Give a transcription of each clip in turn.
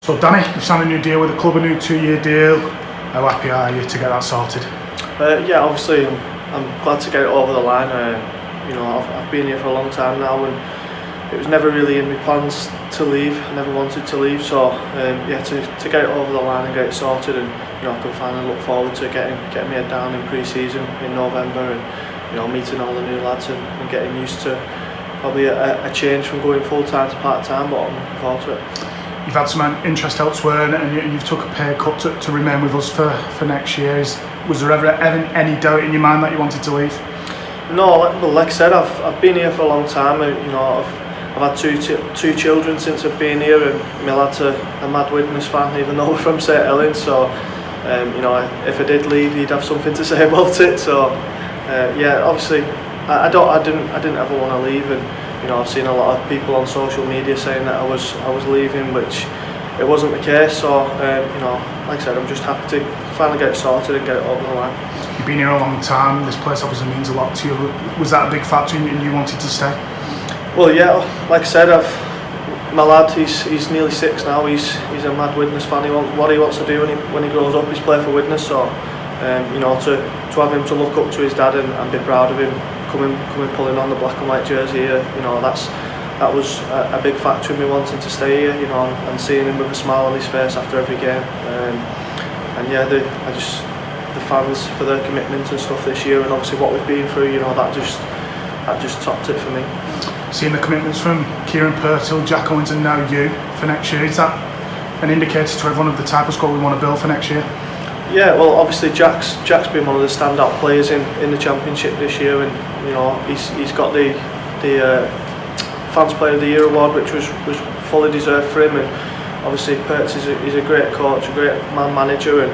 So Danny, you've signed a new deal with the club, a new 2-year deal. How happy are you to get that sorted? Yeah, obviously I'm glad to get it over the line. I've been here for a long time now, and it was never really in my plans to leave. I never wanted to leave, so yeah, to get it over the line and get it sorted, and I can finally look forward to getting my head down in pre-season in November, and meeting all the new lads and getting used to probably a change from going full-time to part-time, but I'm looking forward to it. You've had some interest elsewhere, and you've took a pay cut to remain with us for next year. Was there ever any doubt in your mind that you wanted to leave? No, like I said, I've been here for a long time. I've had two children since I've been here, and my lad's a mad Widnes fan, even though we're from St Helens. So if I did leave, he'd have something to say about it. So yeah, obviously I didn't ever want to leave, and I've seen a lot of people on social media saying that I was leaving, which it wasn't the case. So like I said, I'm just happy to finally get it sorted and get it over the line. You've been here a long time. This place obviously means a lot to you. Was that a big factor in you wanted to stay? Well, yeah, like I said, my lad, he's nearly 6 now. He's a mad Widnes fan. What he wants to do when he grows up is play for Widnes. So to have him to look up to his dad and be proud of him coming pulling on the black and white jersey here, that was a big factor in me wanting to stay here, and seeing him with a smile on his face after every game. And yeah, the fans for their commitment and stuff this year, and obviously what we've been through, that just topped it for me. Seeing the commitments from Kieran Purtill, Jack Owens and now you for next year, is that an indicator to everyone of the type of squad we want to build for next year? Yeah, well, obviously Jack's been one of the standout players in the Championship this year, and he's got the Fans Player of the Year award, which was fully deserved for him. And obviously Pertz is a great coach, a great man manager, and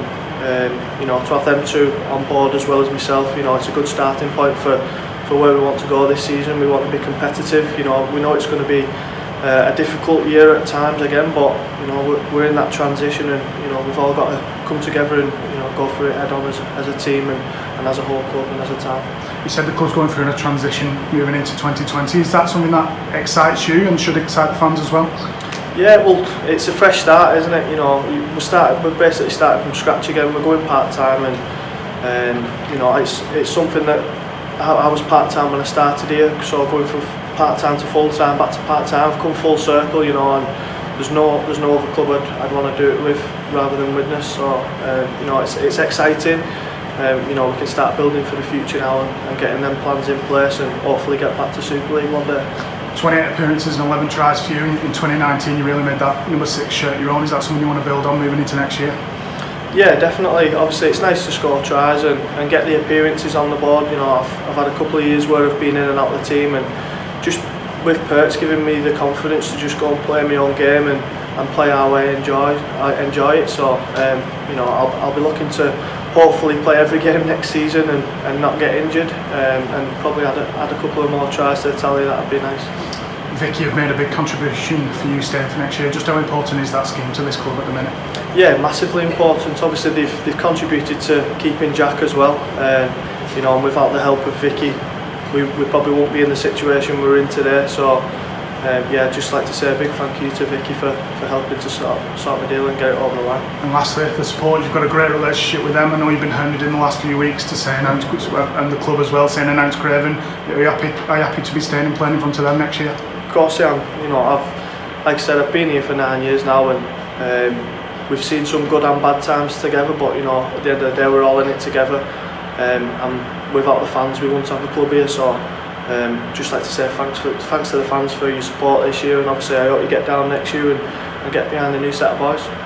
to have them two on board as well as myself, it's a good starting point for where we want to go this season. We want to be competitive. We know it's going to be a difficult year at times again, but we're in that transition, and we've all got to come together and go through it head on as a team and as a whole club and as a town. You said the club's going through a transition moving into 2020. Is that something that excites you and should excite the fans as well? Yeah, well, it's a fresh start, isn't it? We're basically starting from scratch again. We're going part-time, and it's something that I was part-time when I started here, so going from part-time to full-time, back to part-time, I've come full circle, and there's no other club I'd want to do it with rather than Widnes. So it's exciting. We can start building for the future now and getting them plans in place, and hopefully get back to Super League one day. 28 appearances and 11 tries for you in 2019. You really made that number 6 shirt your own. Is that something you want to build on moving into next year? Yeah, definitely. Obviously it's nice to score tries and get the appearances on the board. I've had a couple of years where I've been in and out of the team, and just with Pertz giving me the confidence to just go and play my own game and play our way, I enjoy it. So I'll be looking to hopefully play every game next season and not get injured, and probably add a couple of more tries to the tally. That'd be nice. Vicky have made a big contribution for you staying for next year. Just how important is that scheme to this club at the minute? Yeah, massively important. Obviously they've contributed to keeping Jack as well, and without the help of Vicky we probably won't be in the situation we're in today. So yeah, just like to say a big thank you to Vicky for helping to sort the deal and get it over the line. And lastly, the support, you've got a great relationship with them. I know you've been hounded in the last few weeks to say announce, and the club as well, saying announce Craven. Are you happy to be staying and playing in front of them next year? Of course I am. Like I said, I've been here for 9 years now, and we've seen some good and bad times together, but at the end of the day we're all in it together, and without the fans we wouldn't have a club here. So just like to say thanks to the fans for your support this year, and obviously I hope you get down next year and get behind the new set of boys.